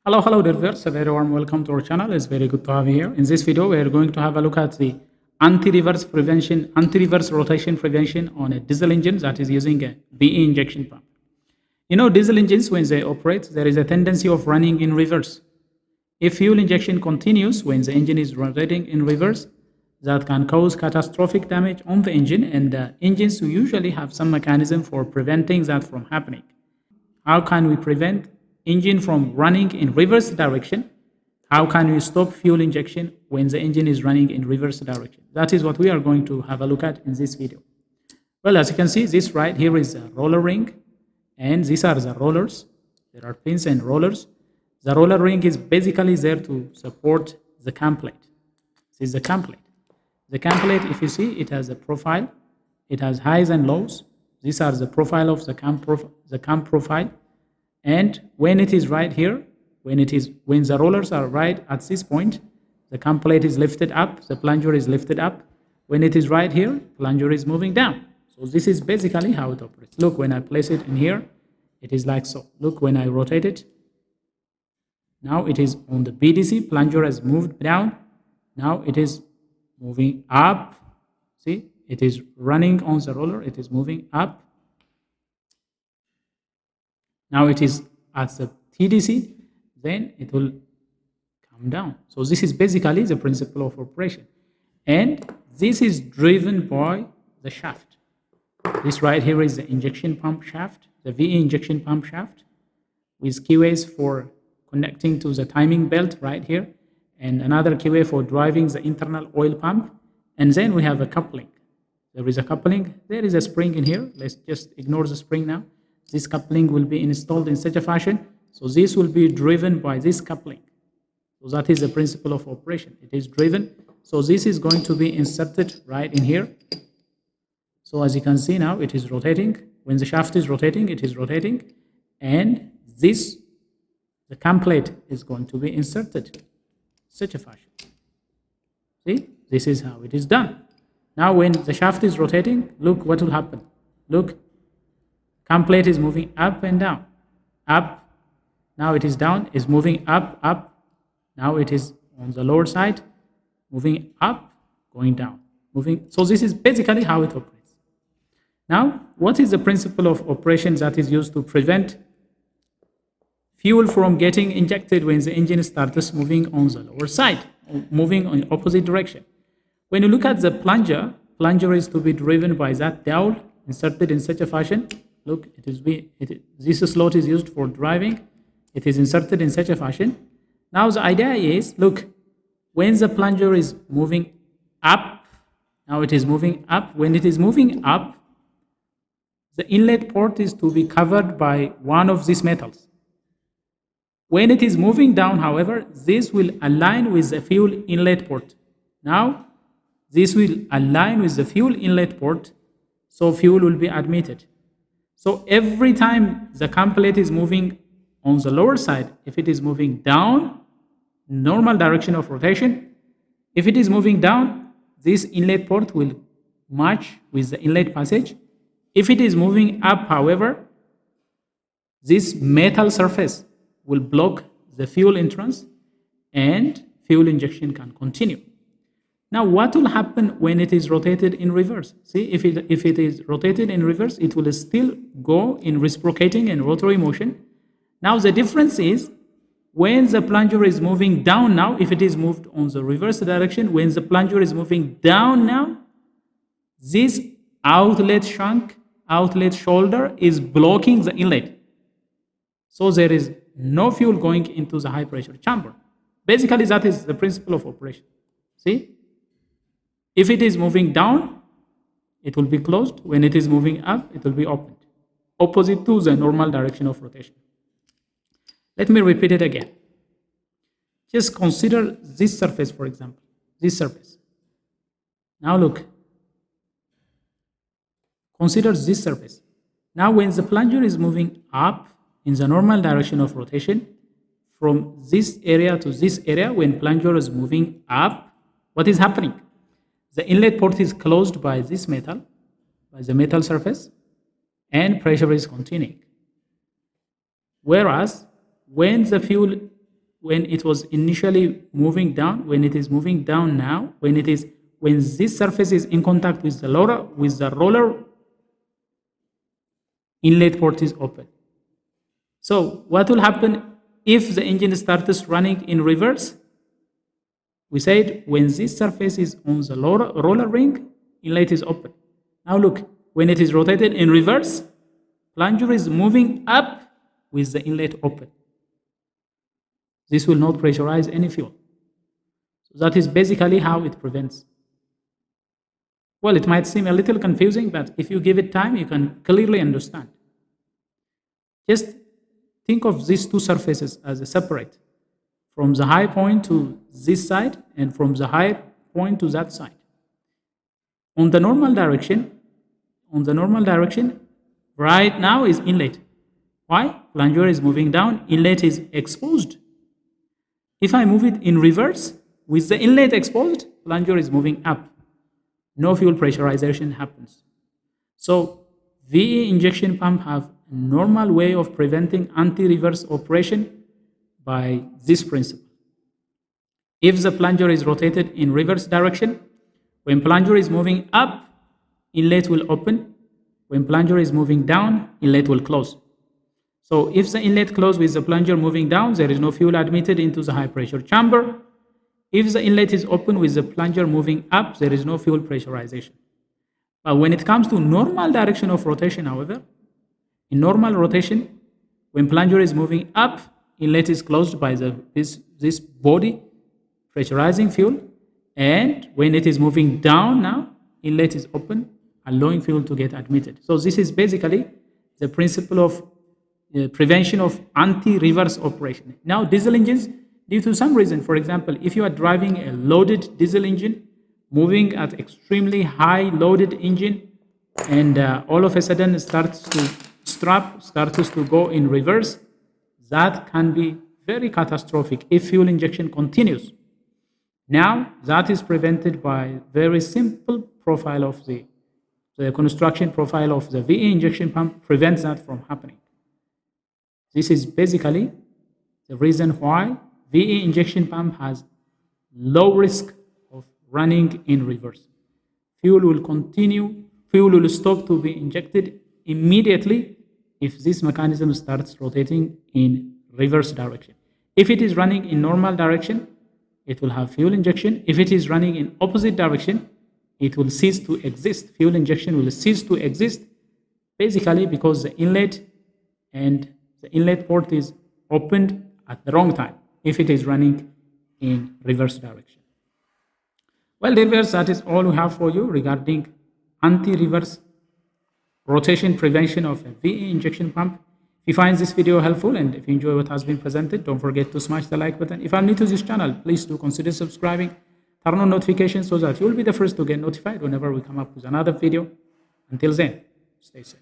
Hello dear viewers. A very warm welcome to our channel. It's very good to have you here. In this video, we are going to have a look at the anti-reverse rotation prevention on a diesel engine that is using a VE injection pump. You know, diesel engines, when they operate, there is a tendency of running in reverse. If fuel injection continues when the engine is rotating in reverse, that can cause catastrophic damage on the engine, and engines usually have some mechanism for preventing that from happening. How can we prevent engine from running in reverse direction? How can we stop fuel injection when the engine is running in reverse direction? That is what we are going to have a look at in this video. Well, as you can see, this right here is a roller ring, and these are the rollers. There are pins and rollers. The roller ring is basically there to support the cam plate. This is the cam plate. The cam plate, if you see, it has a profile. It has highs and lows. These are the profile of the cam profile. And when it is right here, when the rollers are right at this point, the cam plate is lifted up, the plunger is lifted up. When it is right here, plunger is moving down. So this is basically how it operates. Look, when I place it in here, it is like so. Look, when I rotate it, now it is on the BDC, plunger has moved down. Now it is moving up. See, it is running on the roller, it is moving up. Now it is at the TDC, then it will come down. So this is basically the principle of operation. And this is driven by the shaft. This right here is the injection pump shaft, the VE injection pump shaft, with keyways for connecting to the timing belt right here, and another keyway for driving the internal oil pump. And then we have a coupling. There is a coupling. There is a spring in here. Let's just ignore the spring now. This coupling will be installed in such a fashion, so this will be driven by this coupling. So that is the principle of operation. It is driven. So this is going to be inserted right in here. So as you can see now, it is rotating. When the shaft is rotating, it is rotating. And the cam plate is going to be inserted in such a fashion. See, this is how it is done. Now when the shaft is rotating, look what will happen. Look. Cam plate is moving up and down, up. Now it is down, is moving up, up. Now it is on the lower side, moving up, going down, moving. So this is basically how it operates. Now, what is the principle of operation that is used to prevent fuel from getting injected when the engine starts moving on the lower side, moving in opposite direction? When you look at the plunger is to be driven by that dowel inserted in such a fashion. Look, this slot is used for driving. It is inserted in such a fashion. Now the idea is, look, when the plunger is moving up, now it is moving up. When it is moving up, the inlet port is to be covered by one of these metals. When it is moving down, however, this will align with the fuel inlet port. Now, this will align with the fuel inlet port, so fuel will be admitted. So every time the cam plate is moving on the lower side, if it is moving down, normal direction of rotation, if it is moving down, this inlet port will match with the inlet passage. If it is moving up, however, this metal surface will block the fuel entrance and fuel injection can continue. Now, what will happen when it is rotated in reverse? See, if it is rotated in reverse, it will still go in reciprocating and rotary motion. Now, the difference is when the plunger is moving down now, if it is moved on the reverse direction, when the plunger is moving down now, this outlet shoulder is blocking the inlet. So there is no fuel going into the high pressure chamber. Basically, that is the principle of operation. See? If it is moving down, it will be closed. When it is moving up, it will be opened, opposite to the normal direction of rotation. Let me repeat it again. Just consider this surface, for example, this surface. Now look, consider this surface. Now when the plunger is moving up in the normal direction of rotation, from this area to this area, when plunger is moving up, what is happening? The inlet port is closed by this metal, by the metal surface, and pressure is continuing. Whereas when the fuel when it was initially moving down, when it is moving down now, when this surface is in contact with the roller inlet port is open. So what will happen if the engine starts running in reverse? We said when this surface is on the roller ring, inlet is open. Now look, when it is rotated in reverse, plunger is moving up with the inlet open. This will not pressurize any fuel. So that is basically how it prevents. Well, it might seem a little confusing, but if you give it time, you can clearly understand. Just think of these two surfaces as separate, from the high point to this side and from the high point to that side. On the normal direction, right now is inlet. Why? Plunger is moving down, inlet is exposed. If I move it in reverse, with the inlet exposed, plunger is moving up. No fuel pressurization happens. So VE injection pump have a normal way of preventing anti-reverse operation by this principle. If the plunger is rotated in reverse direction, when plunger is moving up, inlet will open. When plunger is moving down, inlet will close. So if the inlet closes with the plunger moving down, there is no fuel admitted into the high pressure chamber. If the inlet is open with the plunger moving up, there is no fuel pressurization. But when it comes to normal direction of rotation, however, in normal rotation, when plunger is moving up, inlet is closed by this body pressurizing fuel. And when it is moving down now, inlet is open, allowing fuel to get admitted. So this is basically the principle of prevention of anti-reverse operation. Now, diesel engines, due to some reason, for example, if you are driving a loaded diesel engine, moving at extremely high loaded engine, and all of a sudden starts to go in reverse, that can be very catastrophic if fuel injection continues. Now, that is prevented by very simple profile of the construction profile of the VE injection pump prevents that from happening. This is basically the reason why VE injection pump has low risk of running in reverse. Fuel will stop to be injected immediately if this mechanism starts rotating in reverse direction. If it is running in normal direction, it will have fuel injection. If it is running in opposite direction, it will cease to exist. Fuel injection will cease to exist, basically because the inlet port is opened at the wrong time if it is running in reverse direction. Well, viewers, that is all we have for you regarding anti-reverse rotation prevention of a VE injection pump. If you find this video helpful and if you enjoy what has been presented, don't forget to smash the like button. If I'm new to this channel, please do consider subscribing. Turn on notifications so that you'll be the first to get notified whenever we come up with another video. Until then, stay safe.